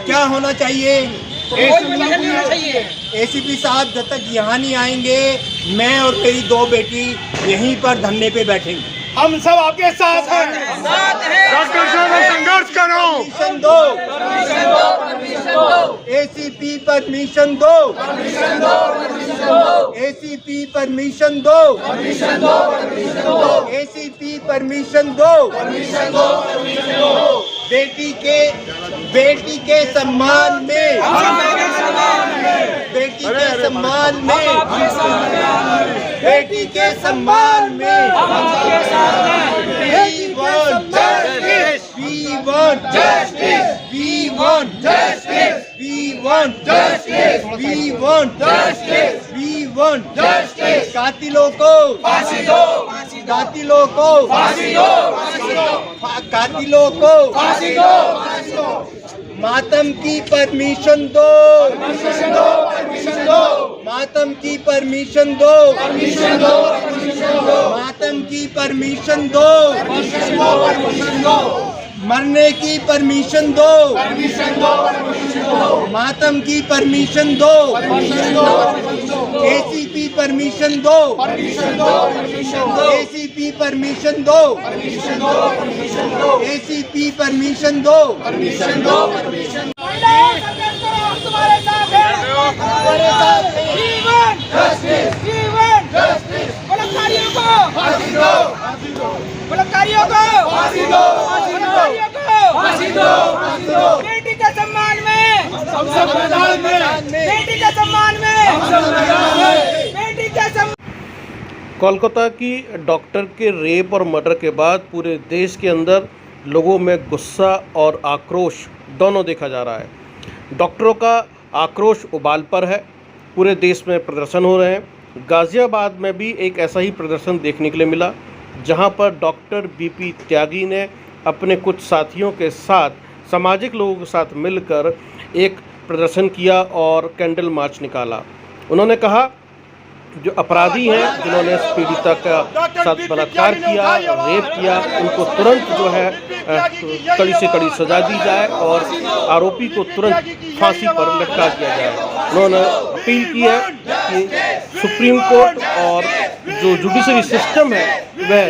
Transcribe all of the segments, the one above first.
क्या होना चाहिए? एसीपी साहब जब तक यहाँ नहीं आएंगे, मैं और मेरी 2 बेटी यहीं पर धरने पे बैठेंगे। हम सब आपके साथ हैं। डॉक्टर साहब संघर्ष करो। परमिशन दो, एसीपी परमिशन दो, एसीपी परमिशन दो, एसीपी परमिशन दो। बेटी के सम्मान में, बेटी के सम्मान में, बेटी के सम्मान में, we want justice, we want justice, we want justice, we want justice, we want justice, we want justice। कातिलों को फांसी दो, कातिलों को फांसी दो, कातिलों को फांसी दो। मातम की परमिशन दो, मातम की परमिशन दो, मातम की परमिशन दो, मरने की परमिशन दो, मातम की परमिशन दो, एसीपी परमिशन दो, एसीपी परमिशन दो, एसीपी परमिशन दो। तुम्हारे साथ है, हमारे साथ है। जीवन जस्टिस, जीवन जस्टिस। बलात्कारियों को फांसी दो, बलात्कारियों को फांसी दो, बलात्कारियों को फांसी दो, फांसी दो। बेटी के सम्मान में, हम सब मैदान में, बेटी के सम्मान में, हम सब मैदान में, बेटी के सम्मान। कोलकाता की डॉक्टर के रेप और मर्डर के बाद पूरे देश के अंदर लोगों में गुस्सा और आक्रोश दोनों देखा जा रहा है। डॉक्टरों का आक्रोश उबाल पर है, पूरे देश में प्रदर्शन हो रहे हैं। गाज़ियाबाद में भी एक ऐसा ही प्रदर्शन देखने के लिए मिला, जहां पर डॉक्टर बीपी त्यागी ने अपने कुछ साथियों के साथ, सामाजिक लोगों के साथ मिलकर एक प्रदर्शन किया और कैंडल मार्च निकाला। उन्होंने कहा जो अपराधी हैं, जिन्होंने इस पीड़िता का साथ बलात्कार किया, रेप किया, उनको तुरंत जो है कड़ी से कड़ी सजा दी जाए और आरोपी को तुरंत फांसी पर लटका दिया जाए। उन्होंने अपील की है कि सुप्रीम कोर्ट और जो जुडिशरी सिस्टम है वह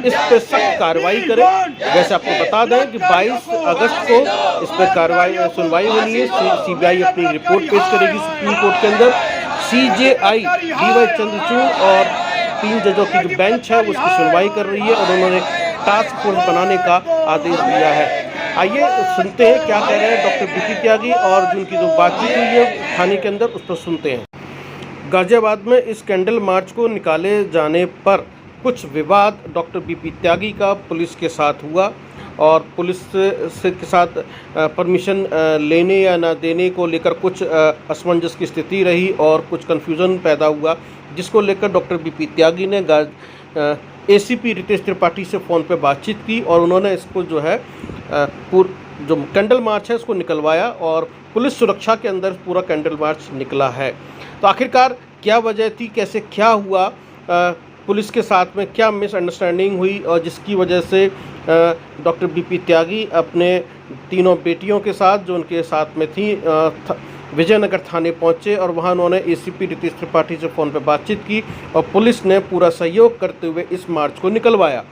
इस पर सख्त कार्रवाई करे। वैसे आपको बता दें कि 22 अगस्त को इस पर सुनवाई होनी है। सीबीआई अपनी रिपोर्ट पेश करेगी सुप्रीम कोर्ट के अंदर। सीजेआई डीवाई चंद्रचूड़ और 3 जजों की जो बेंच है उसकी सुनवाई कर रही है और उन्होंने टास्क फोर्स बनाने का आदेश दिया है। आइए सुनते हैं क्या कह रहे हैं डॉक्टर बीपी त्यागी और जिनकी जो बातचीत हुई है थाने के अंदर, उस पर सुनते हैं। गाज़ियाबाद में इस कैंडल मार्च को निकाले जाने पर कुछ विवाद डॉक्टर बीपी त्यागी का पुलिस के साथ हुआ और पुलिस से के साथ परमिशन लेने या ना देने को लेकर कुछ असमंजस की स्थिति रही और कुछ कन्फ्यूज़न पैदा हुआ, जिसको लेकर डॉक्टर बीपी त्यागी ने एसीपी रितेश त्रिपाठी से फ़ोन पे बातचीत की और उन्होंने इसको जो है जो कैंडल मार्च है उसको निकलवाया और पुलिस सुरक्षा के अंदर पूरा कैंडल मार्च निकला है। तो आखिरकार क्या वजह थी, कैसे क्या हुआ, पुलिस के साथ में क्या मिसअंडरस्टैंडिंग हुई और जिसकी वजह से डॉक्टर बीपी त्यागी अपने 3 बेटियों के साथ जो उनके साथ में थी विजयनगर थाने पहुंचे और वहां उन्होंने एसीपी रितेश त्रिपाठी से फ़ोन पर बातचीत की और पुलिस ने पूरा सहयोग करते हुए इस मार्च को निकलवाया।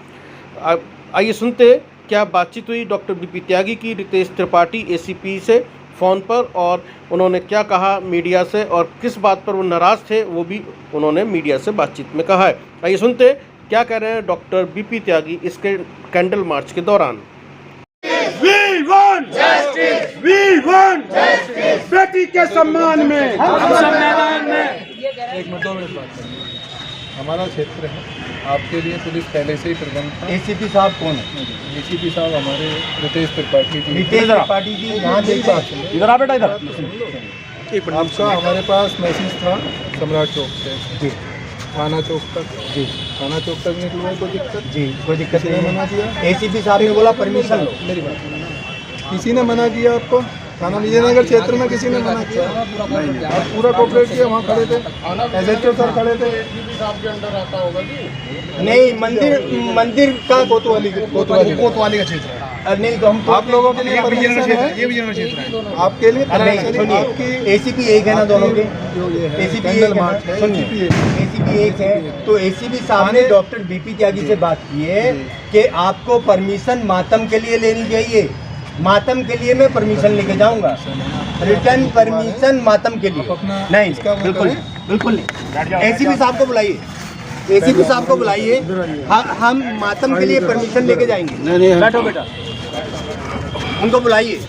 आइए सुनते क्या बातचीत हुई डॉक्टर बीपी त्यागी की रितेश त्रिपाठी एसीपी से फ़ोन पर और उन्होंने क्या कहा मीडिया से और किस बात पर वो नाराज़ थे वो भी उन्होंने मीडिया से बातचीत में कहा है। आइए सुनते क्या कह रहे हैं डॉक्टर बीपी त्यागी इसके कैंडल मार्च के दौरान। We want justice, we want justice। बेटी के सम्मान में हम सब मैदान में। 1 मिनट 2 मिनट बात करेंगे। हमारा क्षेत्र है, आपके लिए पुलिस पहले से ही प्रबंध था। एसीपी साहब कौन है? एसीपी साहब हमारे रितेश त्रिपाठी जी। रितेश त्रिपाठी जी यहाँ देखिए, इधर आ बेटा, इधर। आपका हमारे पास मैसेज था सम्राट चौक से जी थाना चौक तक जी, थाना चौक तक निकलवाए, कोई दिक्कत जी? कोई दिक्कत नहीं। मना किया एसीपी साहब ने बोला परमिशन लो। मेरी बात किसी ने मना किया आपको? थाना विजयनगर क्षेत्र में किसी ने मना किया? आप पूरा कोऑपरेट किया, वहाँ खड़े थे, एसएचओ सर खड़े थे। आपके अंडर आता होगा जी? नहीं, मंदिर का कोतवाली का क्षेत्र है। नहीं तो हम आप लोगों के लिए परमिशन है, आपके लिए परमिशन है, आपकी एसीपी एक है ना दोनों के, जो ये है एसीपी कैंडल एक है मार्च ना, है, सुनिए ACP है। एसीपी एक है, तो एसीपी साहब ने डॉक्टर बीपी त्यागी से बात की है कि आपको परमिशन मातम के लिए लेनी चाहिए, मातम के लिए मैं परमिशन लेके जाऊंगा, रिटर्न परमिशन मातम के लिए अपना नहीं, इसका वो बिल्कुल करें। बिल्कुल नहीं। एसीपी साहब को बुलाइए, एसीपी साहब को बुलाइए, हम मातम के लिए परमिशन लेके जाएंगे। बैठो बेटा, उनको बुलाइए,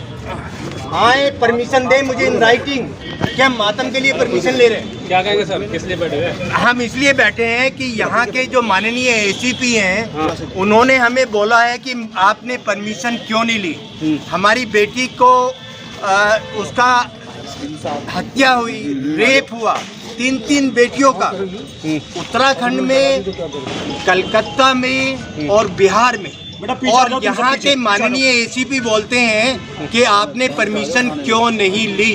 आए परमिशन दे मुझे इन राइटिंग कि हम मातम के लिए परमिशन ले रहे हैं। क्या कहेंगे सर, किस लिए बैठे हैं? हम इसलिए बैठे हैं कि यहाँ के जो माननीय एसीपी हैं उन्होंने हमें बोला है कि आपने परमिशन क्यों नहीं ली। हमारी बेटी को उसका हत्या हुई, रेप हुआ, 3 बेटियों का, उत्तराखंड में, कलकत्ता में और बिहार में, और यहाँ के माननीय एसीपी बोलते हैं कि आपने परमिशन क्यों नहीं ली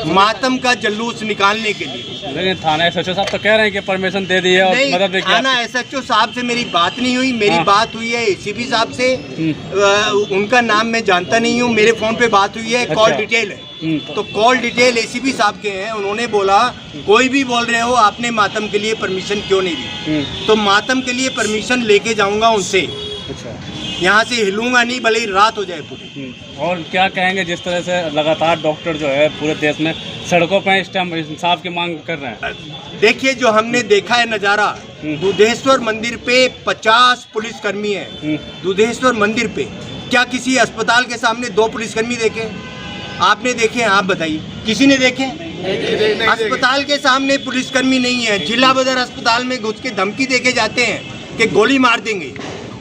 मातम का जुलूस निकालने के लिए। लेकिन थाना एसएचओ साहब तो कह रहे हैं कि परमिशन दे दी है और मदद नहीं, भी थाना एसएचओ साहब से मेरी बात नहीं हुई, मेरी बात हुई है एसीपी साहब से। उनका नाम मैं जानता नहीं हूँ, मेरे फोन पे बात हुई है, कॉल डिटेल है, तो कॉल डिटेल एसीपी साहब के हैं। उन्होंने बोला कोई भी बोल रहे हो आपने मातम के लिए परमिशन क्यों नहीं दी, तो मातम के लिए परमिशन लेके जाऊंगा उनसे, अच्छा, यहाँ से हिलूंगा नहीं भले ही रात हो जाए पूरी। और क्या कहेंगे जिस तरह से लगातार डॉक्टर जो है पूरे देश में सड़कों पर इस टाइम इंसाफ की मांग कर रहे हैं? देखिए जो हमने देखा है नज़ारा, दुधेश्वर मंदिर पे 50 पुलिसकर्मी है, दुधेश्वर मंदिर पे, क्या किसी अस्पताल के सामने 2 पुलिसकर्मी देखे? आपने देखे हैं? आप बताइए, किसी ने देखे? अस्पताल के सामने पुलिसकर्मी नहीं है। जिला बदर अस्पताल में घुस के धमकी देके जाते हैं कि गोली मार देंगे।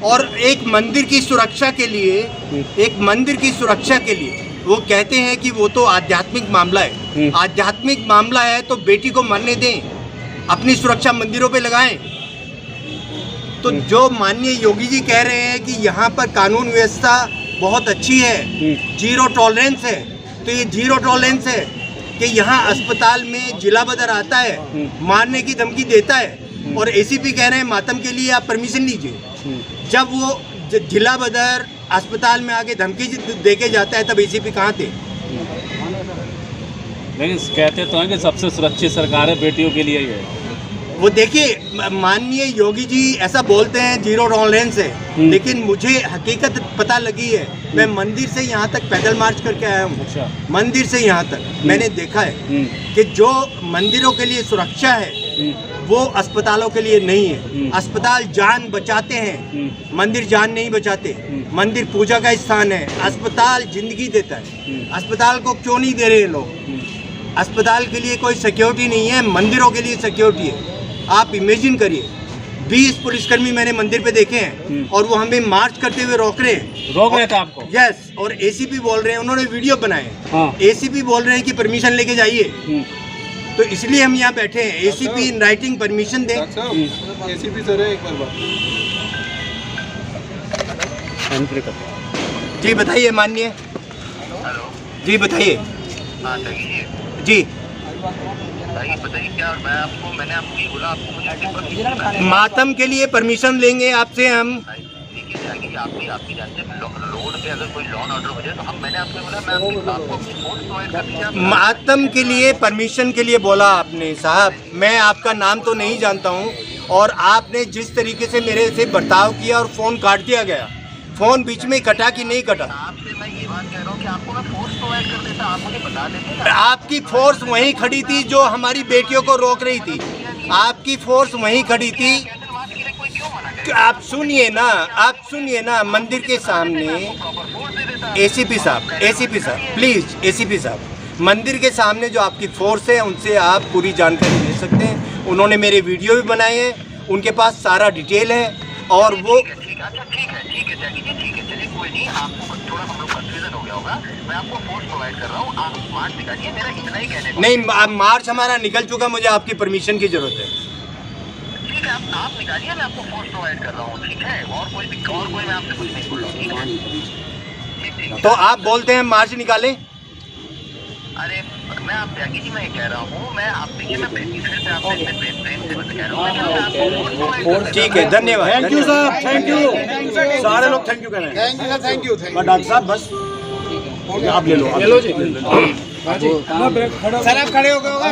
और एक मंदिर की सुरक्षा के लिए, एक मंदिर की सुरक्षा के लिए वो कहते हैं कि वो तो आध्यात्मिक मामला है। आध्यात्मिक मामला है तो बेटी को मरने दें, अपनी सुरक्षा मंदिरों पे लगाएं। तो जो माननीय योगी जी कह रहे हैं कि यहाँ पर कानून व्यवस्था बहुत अच्छी है, 0 टॉलरेंस है, तो ये 0 टॉलरेंस है कि यहाँ अस्पताल में जिला बदर आता है, मारने की धमकी देता है, और एसीपी कह रहे हैं मातम के लिए आप परमिशन लीजिए। जब वो जिला बदर अस्पताल में आके धमकी देके जाता है तब एसीपी कहाँ थे? लेकिन कहते तो हैं कि सबसे सुरक्षित सरकार है बेटियों के लिए ही है। वो देखिए माननीय योगी जी ऐसा बोलते हैं 0 टॉलरेंस है, लेकिन मुझे हकीकत पता लगी है। मैं मंदिर से यहाँ तक पैदल मार्च करके आया हूँ। अच्छा। मंदिर से यहाँ तक मैंने देखा है कि जो मंदिरों के लिए सुरक्षा है वो अस्पतालों के लिए नहीं है। अस्पताल जान बचाते हैं, मंदिर जान नहीं बचाते। मंदिर पूजा का स्थान है, अस्पताल जिंदगी देता है। अस्पताल को क्यों नहीं दे रहे लोग? अस्पताल के लिए कोई सिक्योरिटी नहीं है, मंदिरों के लिए सिक्योरिटी है। आप इमेजिन करिए, 20 पुलिसकर्मी मैंने मंदिर पे देखे हैं और वो हमें मार्च करते हुए रोक रहे थे आपको? यस, और एसीपी बोल रहे हैं, उन्होंने वीडियो बनाए। हाँ। एसीपी बोल रहे हैं कि परमिशन लेके जाइए, तो इसलिए हम यहाँ बैठे हैं। एसीपी इन राइटिंग परमिशन दें। एसीपी सर एक बार जी बताइए माननीय। जी बताइए। जी बताइए क्या मैंने आपको ये बोला, आपको मुझे मातम के लिए परमिशन लेंगे आपसे हम। आपकी जानते हैं रोड पे अगर कोई लॉ एंड ऑर्डर हो जाए तो हम, मैंने आपको बोला मैं आपको अपनी फोर्स प्रोवाइड कर दीजिए। मातम के लिए परमिशन के लिए बोला आपने साहब, मैं आपका नाम तो नहीं जानता हूँ, और आपने जिस तरीके से मेरे से बर्ताव किया और फ़ोन काट दिया गया, फ़ोन बीच में कटा कि नहीं कटा? आपसे मैं ये बात कह रहा हूँ कि आपको मैं फोर्स प्रोवाइड कर देता, आप मुझे बता देते। आपकी फोर्स वहीं खड़ी थी जो हमारी बेटियों को रोक रही थी। आपकी फोर्स वहीं खड़ी थी। आप सुनिए ना, आप सुनिए ना, मंदिर के सामने एसीपी साहब प्लीज़, एसीपी साहब, मंदिर के सामने जो आपकी फोर्स है उनसे आप पूरी जानकारी ले सकते हैं। उन्होंने मेरे वीडियो भी बनाए हैं, उनके पास सारा डिटेल है, और वो ठीक है, चलिए कोई नहीं, आपको थोड़ा हम लोग कंफ्यूजन हो गया होगा। मैं आपको फोर्स प्रोवाइड कर रहा हूँ, आप मार्च निकालिए, मेरा इतना ही कहने को। नहीं, मार्च हमारा निकल चुका, मुझे आपकी परमिशन की ज़रूरत है। ठीक है, आप निकालिए, मैं आपको फोर्स प्रोवाइड कर रहा हूँ, ठीक है। और कोई मैं आपसे कुछ नहीं बोल रहा हूँ, ठीक है। तो आप बोलते हैं मार्च निकालें? अरे मैं आप त्यागी जी मैं ये कह रहा हूँ, मैं आप देखिए मैं फिर से आपसे इतने प्रेम से बस कह रहा हूँ, मैं आपको फोर्स प्रोवाइड कर देता ठीक है, धन्यवाद। Thank you sir, thank you. सारे लोग थैंक यू कह रहे हैं। Thank you thank you doctor साहब बस आप ले लो, सर आप खड़े हो गए होगा।